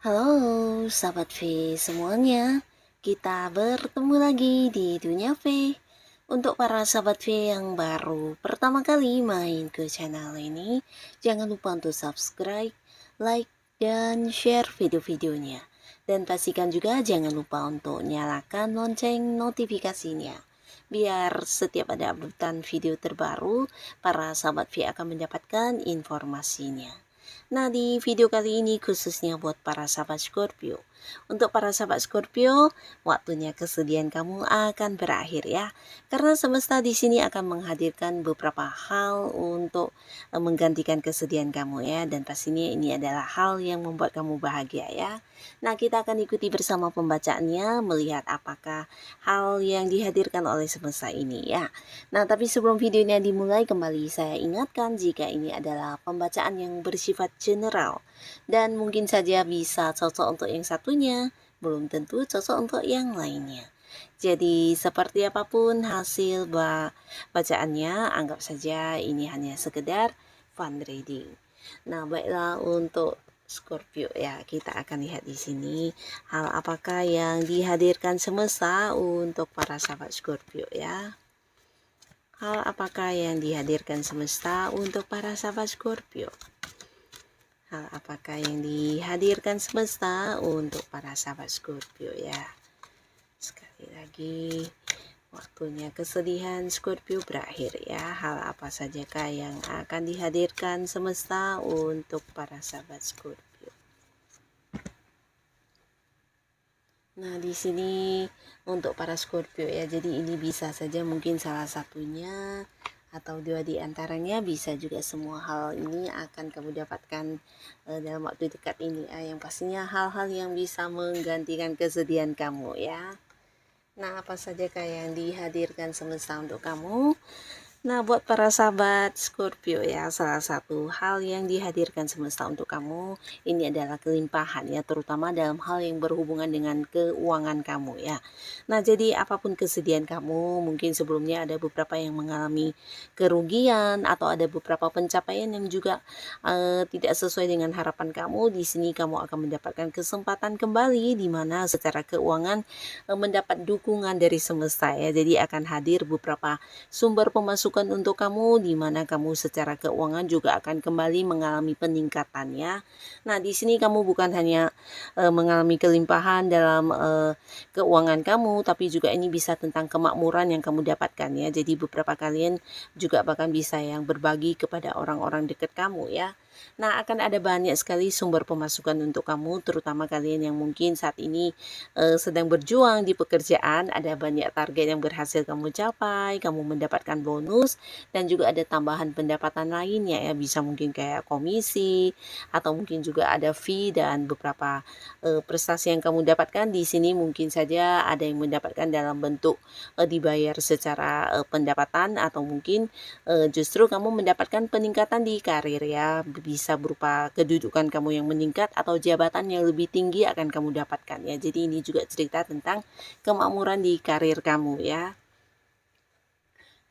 Halo sahabat V semuanya, kita bertemu lagi di Dunia V. Untuk para sahabat V yang baru pertama kali main ke channel ini, jangan lupa untuk subscribe, like, dan share video-videonya. Dan pastikan juga jangan lupa untuk nyalakan lonceng notifikasinya. Biar setiap ada updatean video terbaru, para sahabat V akan mendapatkan informasinya. Nah, di video kali ini khususnya buat para sahabat Scorpio. Untuk para sahabat Scorpio, waktunya kesedihan kamu akan berakhir ya. Karena semesta di sini akan menghadirkan beberapa hal untuk menggantikan kesedihan kamu ya. Dan pastinya ini adalah hal yang membuat kamu bahagia ya. Nah, kita akan ikuti bersama pembacaannya, melihat apakah hal yang dihadirkan oleh semesta ini ya. Nah, tapi sebelum videonya dimulai, kembali saya ingatkan jika ini adalah pembacaan yang bersifat general dan mungkin saja bisa cocok untuk yang satunya, belum tentu cocok untuk yang lainnya. Jadi seperti apapun hasil bacaannya, anggap saja ini hanya sekedar fun reading. Nah, baiklah untuk Scorpio ya, kita akan lihat di sini hal apakah yang dihadirkan semesta untuk para sahabat Scorpio ya. Hal apakah yang dihadirkan semesta untuk para sahabat Scorpio? Hal apakah yang dihadirkan semesta untuk para sahabat Scorpio ya? Sekali lagi, waktunya kesedihan Scorpio berakhir ya. Hal apa sajakah yang akan dihadirkan semesta untuk para sahabat Scorpio? Nah, di sini untuk para Scorpio ya, jadi ini bisa saja mungkin salah satunya atau dua di antaranya, bisa juga semua hal ini akan kamu dapatkan dalam waktu dekat ini yang pastinya hal-hal yang bisa menggantikan kesedihan kamu ya. Nah, apa sajakah yang dihadirkan semesta untuk kamu? Nah, buat para sahabat Scorpio ya, salah satu hal yang dihadirkan semesta untuk kamu ini adalah kelimpahan ya, terutama dalam hal yang berhubungan dengan keuangan kamu ya. Nah, jadi apapun kesedihan kamu, mungkin sebelumnya ada beberapa yang mengalami kerugian atau ada beberapa pencapaian yang juga tidak sesuai dengan harapan kamu, di sini kamu akan mendapatkan kesempatan kembali di mana secara keuangan mendapat dukungan dari semesta ya. Jadi akan hadir beberapa sumber pemasukan untuk kamu, di mana kamu secara keuangan juga akan kembali mengalami peningkatan ya. Nah, di sini kamu bukan hanya mengalami kelimpahan dalam keuangan kamu, tapi juga ini bisa tentang kemakmuran yang kamu dapatkan ya. Jadi beberapa kalian juga bahkan bisa yang berbagi kepada orang-orang dekat kamu ya. Nah, akan ada banyak sekali sumber pemasukan untuk kamu, terutama kalian yang mungkin saat ini sedang berjuang di pekerjaan. Ada banyak target yang berhasil kamu capai, kamu mendapatkan bonus, dan juga ada tambahan pendapatan lainnya ya, bisa mungkin kayak komisi, atau mungkin juga ada fee dan beberapa prestasi yang kamu dapatkan di sini. Mungkin saja ada yang mendapatkan dalam bentuk dibayar secara pendapatan, atau mungkin justru kamu mendapatkan peningkatan di karir ya, bisa berupa kedudukan kamu yang meningkat atau jabatan yang lebih tinggi akan kamu dapatkan ya. Jadi ini juga cerita tentang kemakmuran di karir kamu ya.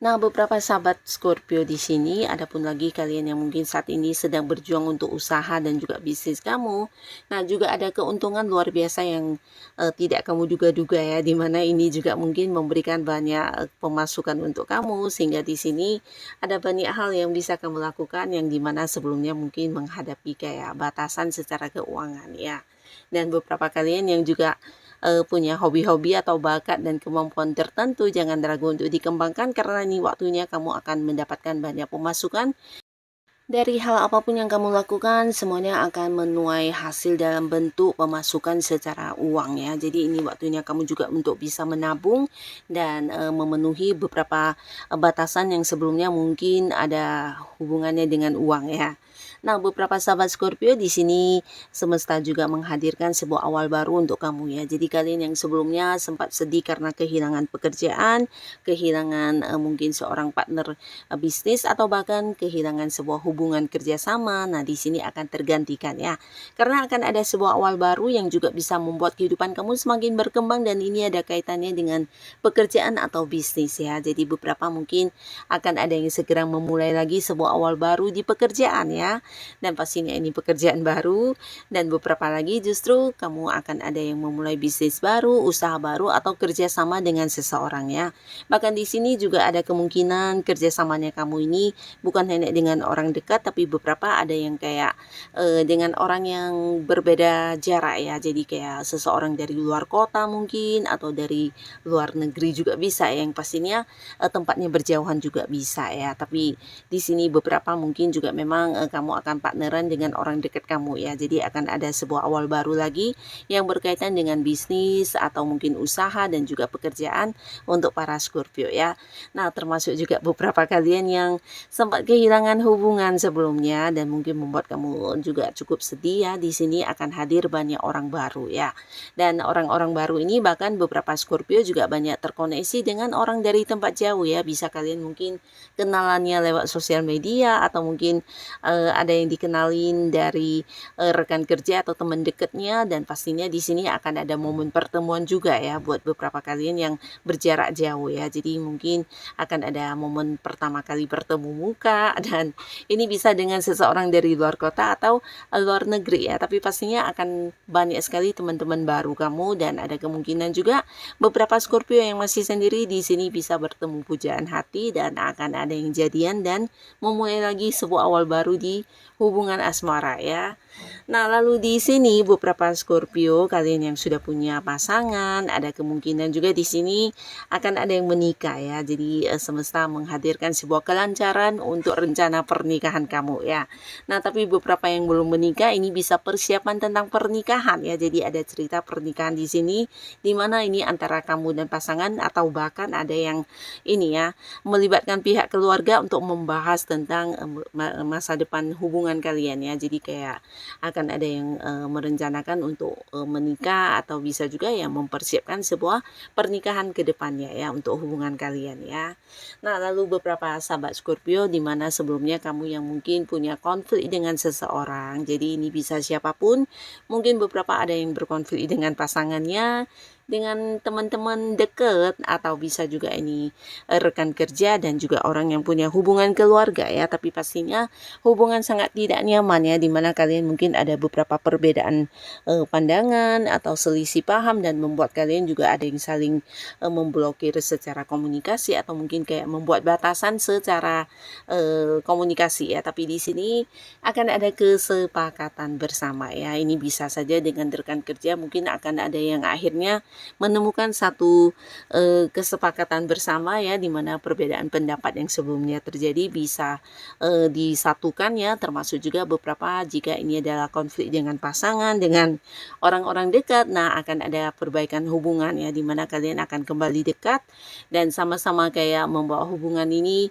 Nah, beberapa sahabat Scorpio di sini, adapun lagi kalian yang mungkin saat ini sedang berjuang untuk usaha dan juga bisnis kamu. Nah, juga ada keuntungan luar biasa yang tidak kamu duga-duga ya, dimana ini juga mungkin memberikan banyak pemasukan untuk kamu, sehingga di sini ada banyak hal yang bisa kamu lakukan yang dimana sebelumnya mungkin menghadapi kayak batasan secara keuangan ya. Dan beberapa kalian yang juga punya hobi-hobi atau bakat dan kemampuan tertentu, jangan ragu untuk dikembangkan karena ini waktunya kamu akan mendapatkan banyak pemasukan. Dari hal apapun yang kamu lakukan, semuanya akan menuai hasil dalam bentuk pemasukan secara uang ya. Jadi ini waktunya kamu juga untuk bisa menabung dan memenuhi beberapa batasan yang sebelumnya mungkin ada hubungannya dengan uang ya. Nah, beberapa sahabat Scorpio di sini semesta juga menghadirkan sebuah awal baru untuk kamu ya. Jadi kalian yang sebelumnya sempat sedih karena kehilangan pekerjaan, kehilangan mungkin seorang partner bisnis atau bahkan kehilangan sebuah hubungan kerjasama. Nah, di sini akan tergantikan ya. Karena akan ada sebuah awal baru yang juga bisa membuat kehidupan kamu semakin berkembang dan ini ada kaitannya dengan pekerjaan atau bisnis ya. Jadi beberapa mungkin akan ada yang segera memulai lagi sebuah awal baru di pekerjaan ya. Dan pastinya ini pekerjaan baru dan beberapa lagi justru kamu akan ada yang memulai bisnis baru, usaha baru atau kerjasama dengan seseorang ya. Bahkan di sini juga ada kemungkinan kerjasamanya kamu ini bukan hanya dengan orang dekat tapi beberapa ada yang kayak dengan orang yang berbeda jarak ya. Jadi kayak seseorang dari luar kota mungkin atau dari luar negeri juga bisa ya. Yang pastinya tempatnya berjauhan juga bisa ya. Tapi di sini beberapa mungkin juga memang kamu akan partneran dengan orang dekat kamu ya. Jadi akan ada sebuah awal baru lagi yang berkaitan dengan bisnis atau mungkin usaha dan juga pekerjaan untuk para Scorpio ya. Nah, termasuk juga beberapa kalian yang sempat kehilangan hubungan sebelumnya dan mungkin membuat kamu juga cukup sedih ya. Di sini akan hadir banyak orang baru ya. Dan orang-orang baru ini bahkan beberapa Scorpio juga banyak terkoneksi dengan orang dari tempat jauh ya. Bisa kalian mungkin kenalannya lewat sosial media atau mungkin ada yang dikenalin dari rekan kerja atau teman dekatnya dan pastinya di sini akan ada momen pertemuan juga ya buat beberapa kalian yang berjarak jauh ya. Jadi mungkin akan ada momen pertama kali bertemu muka dan ini bisa dengan seseorang dari luar kota atau luar negeri ya. Tapi pastinya akan banyak sekali teman-teman baru kamu dan ada kemungkinan juga beberapa Scorpio yang masih sendiri di sini bisa bertemu pujaan hati dan akan ada yang jadian dan memulai lagi sebuah awal baru di hubungan asmara ya. Nah, lalu di sini beberapa Scorpio kalian yang sudah punya pasangan, ada kemungkinan juga di sini akan ada yang menikah ya. Jadi semesta menghadirkan sebuah kelancaran untuk rencana pernikahan kamu ya. Nah, tapi beberapa yang belum menikah ini bisa persiapan tentang pernikahan ya. Jadi ada cerita pernikahan di sini di mana ini antara kamu dan pasangan atau bahkan ada yang ini ya melibatkan pihak keluarga untuk membahas tentang masa depan hubungan kalian ya. Jadi kayak akan ada yang merencanakan untuk menikah atau bisa juga ya mempersiapkan sebuah pernikahan ke depannya ya untuk hubungan kalian ya. Nah, lalu beberapa sahabat Scorpio di mana sebelumnya kamu yang mungkin punya konflik dengan seseorang. Jadi ini bisa siapapun, mungkin beberapa ada yang berkonflik dengan pasangannya, dengan teman-teman dekat atau bisa juga ini rekan kerja dan juga orang yang punya hubungan keluarga ya. Tapi pastinya hubungan sangat tidak nyaman ya, dimana kalian mungkin ada beberapa perbedaan pandangan atau selisih paham dan membuat kalian juga ada yang saling memblokir secara komunikasi atau mungkin kayak membuat batasan secara komunikasi ya. Tapi di sini akan ada kesepakatan bersama ya. Ini bisa saja dengan rekan kerja mungkin akan ada yang akhirnya menemukan satu kesepakatan bersama ya, di mana perbedaan pendapat yang sebelumnya terjadi bisa disatukan ya, termasuk juga beberapa jika ini adalah konflik dengan pasangan, dengan orang-orang dekat. Nah, akan ada perbaikan hubungan ya, di mana kalian akan kembali dekat dan sama-sama kayak membawa hubungan ini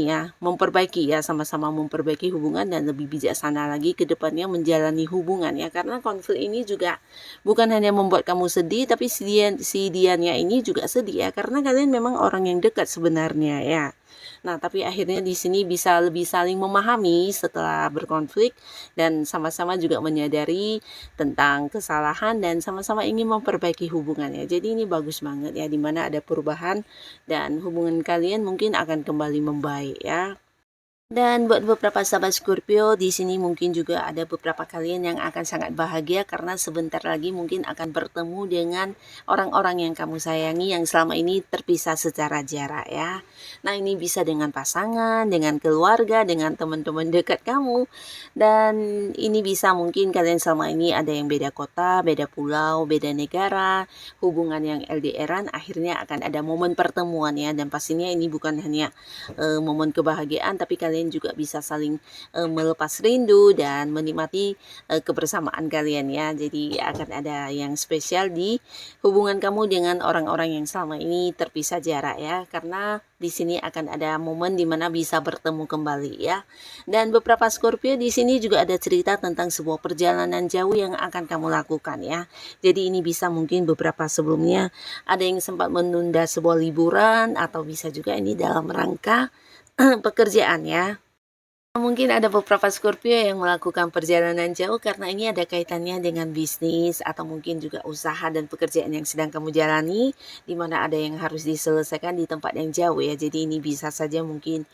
ya, memperbaiki ya, sama-sama memperbaiki hubungan dan lebih bijaksana lagi ke depannya menjalani hubungan ya. Karena konflik ini juga bukan hanya membuat kamu sedih tapi si dianya ini juga sedih ya, karena kalian memang orang yang dekat sebenarnya ya. Nah, tapi akhirnya di sini bisa lebih saling memahami setelah berkonflik dan sama-sama juga menyadari tentang kesalahan dan sama-sama ingin memperbaiki hubungannya. Jadi ini bagus banget ya, dimana ada perubahan dan hubungan kalian mungkin akan kembali membaik ya. Dan buat beberapa sahabat Scorpio di sini mungkin juga ada beberapa kalian yang akan sangat bahagia karena sebentar lagi mungkin akan bertemu dengan orang-orang yang kamu sayangi yang selama ini terpisah secara jarak ya. Nah, ini bisa dengan pasangan, dengan keluarga, dengan teman-teman dekat kamu. Dan ini bisa mungkin kalian selama ini ada yang beda kota, beda pulau, beda negara, hubungan yang LDRan, akhirnya akan ada momen pertemuan ya. Dan pastinya ini bukan hanya momen kebahagiaan tapi kalian kalian juga bisa saling melepas rindu dan menikmati kebersamaan kalian ya. Jadi akan ada yang spesial di hubungan kamu dengan orang-orang yang selama ini terpisah jarak ya, karena di sini akan ada momen dimana bisa bertemu kembali ya. Dan beberapa Scorpio di sini juga ada cerita tentang sebuah perjalanan jauh yang akan kamu lakukan ya. Jadi ini bisa mungkin beberapa sebelumnya ada yang sempat menunda sebuah liburan, atau bisa juga ini dalam rangka pekerjaan ya. Mungkin ada beberapa Scorpio yang melakukan perjalanan jauh karena ini ada kaitannya dengan bisnis atau mungkin juga usaha dan pekerjaan yang sedang kamu jalani, di mana ada yang harus diselesaikan di tempat yang jauh ya. Jadi ini bisa saja mungkin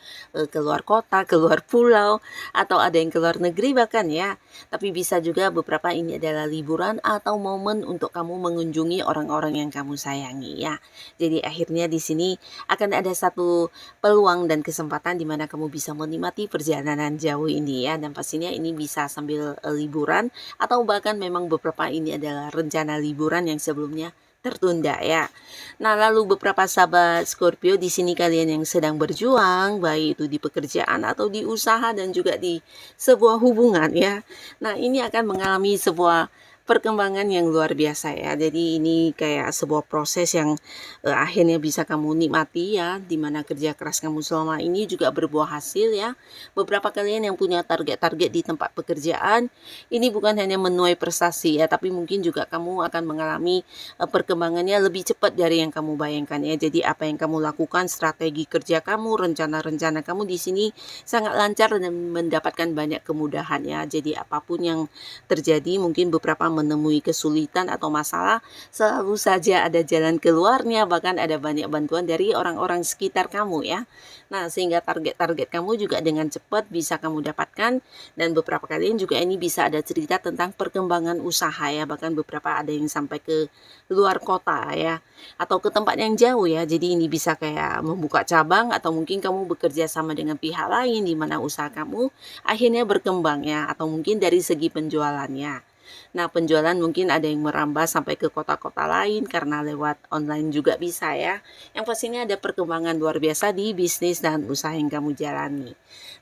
keluar kota, keluar pulau, atau ada yang keluar negeri bahkan ya. Tapi bisa juga beberapa ini adalah liburan atau momen untuk kamu mengunjungi orang-orang yang kamu sayangi ya. Jadi akhirnya di sini akan ada satu peluang dan kesempatan di mana kamu bisa menikmati perjalanan jauh ini ya, dan pastinya ini bisa sambil liburan, atau bahkan memang beberapa ini adalah rencana liburan yang sebelumnya tertunda ya. Nah, lalu beberapa sahabat Scorpio di sini kalian yang sedang berjuang, baik itu di pekerjaan atau di usaha dan juga di sebuah hubungan ya. Nah, ini akan mengalami sebuah perkembangan yang luar biasa ya. Jadi ini kayak sebuah proses yang akhirnya bisa kamu nikmati ya, dimana kerja keras kamu selama ini juga berbuah hasil ya. Beberapa kalian yang punya target-target di tempat pekerjaan, ini bukan hanya menuai prestasi ya, tapi mungkin juga kamu akan mengalami perkembangannya lebih cepat dari yang kamu bayangkan ya. Jadi apa yang kamu lakukan, strategi kerja kamu, rencana-rencana kamu di sini sangat lancar dan mendapatkan banyak kemudahan ya. Jadi apapun yang terjadi, mungkin beberapa menemui kesulitan atau masalah, selalu saja ada jalan keluarnya, bahkan ada banyak bantuan dari orang-orang sekitar kamu ya. Nah, sehingga target-target kamu juga dengan cepat bisa kamu dapatkan, dan beberapa kalian juga ini bisa ada cerita tentang perkembangan usaha ya, bahkan beberapa ada yang sampai ke luar kota ya, atau ke tempat yang jauh ya. Jadi ini bisa kayak membuka cabang, atau mungkin kamu bekerja sama dengan pihak lain di mana usaha kamu akhirnya berkembang ya, atau mungkin dari segi penjualannya. Nah, penjualan mungkin ada yang merambah sampai ke kota-kota lain karena lewat online juga bisa ya. Yang pastinya ada perkembangan luar biasa di bisnis dan usaha yang kamu jalani.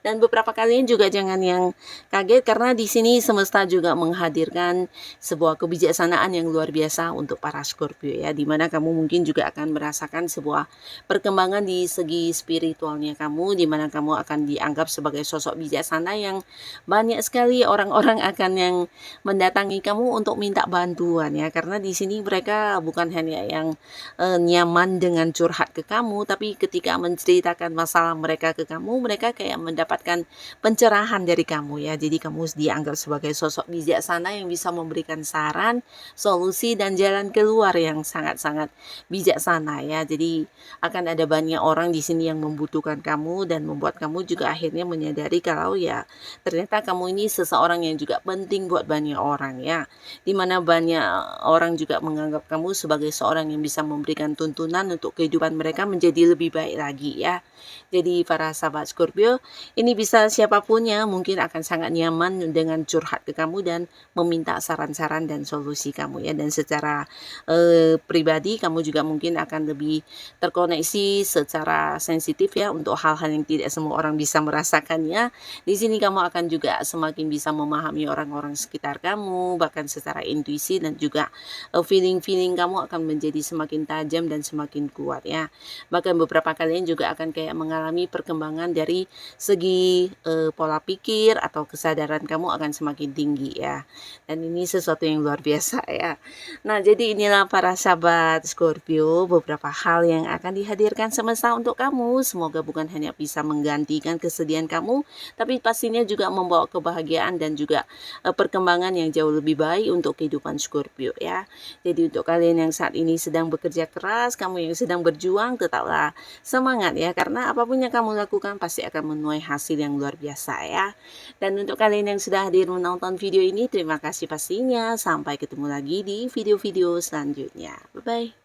Dan beberapa kalian juga jangan yang kaget karena di sini semesta juga menghadirkan sebuah kebijaksanaan yang luar biasa untuk para Scorpio ya, di mana kamu mungkin juga akan merasakan sebuah perkembangan di segi spiritualnya kamu, di mana kamu akan dianggap sebagai sosok bijaksana yang banyak sekali orang-orang akan yang mendatangi kamu untuk minta bantuan ya, karena di sini mereka bukan hanya yang nyaman dengan curhat ke kamu, tapi ketika menceritakan masalah mereka ke kamu, mereka kayak mendapatkan pencerahan dari kamu ya. Jadi kamu dianggap sebagai sosok bijaksana yang bisa memberikan saran, solusi dan jalan keluar yang sangat-sangat bijaksana ya. Jadi akan ada banyak orang di sini yang membutuhkan kamu, dan membuat kamu juga akhirnya menyadari kalau ya ternyata kamu ini seseorang yang juga penting buat banyak orang ya, dimana banyak orang juga menganggap kamu sebagai seorang yang bisa memberikan tuntunan untuk kehidupan mereka menjadi lebih baik lagi ya. Jadi para sahabat Scorpio, ini bisa siapapun ya mungkin akan sangat nyaman dengan curhat ke kamu dan meminta saran-saran dan solusi kamu ya. Dan secara pribadi kamu juga mungkin akan lebih terkoneksi secara sensitif ya untuk hal-hal yang tidak semua orang bisa merasakannya. Di sini kamu akan juga semakin bisa memahami orang-orang sekitar kamu, bahkan secara intuisi, dan juga feeling-feeling kamu akan menjadi semakin tajam dan semakin kuat ya. Bahkan beberapa kalian juga akan kayak mengalami perkembangan dari segi pola pikir atau kesadaran kamu akan semakin tinggi ya. Dan ini sesuatu yang luar biasa ya. Nah, jadi inilah para sahabat Scorpio beberapa hal yang akan dihadirkan semesta untuk kamu. Semoga bukan hanya bisa menggantikan kesedihan kamu, tapi pastinya juga membawa kebahagiaan dan juga perkembangan yang jauh lebih baik untuk kehidupan Scorpio ya. Jadi untuk kalian yang saat ini sedang bekerja keras, kamu yang sedang berjuang, tetaplah semangat ya, karena apapun yang kamu lakukan pasti akan menuai hasil yang luar biasa ya. Dan untuk kalian yang sudah hadir menonton video ini, terima kasih pastinya. Sampai ketemu lagi di video-video selanjutnya. Bye bye.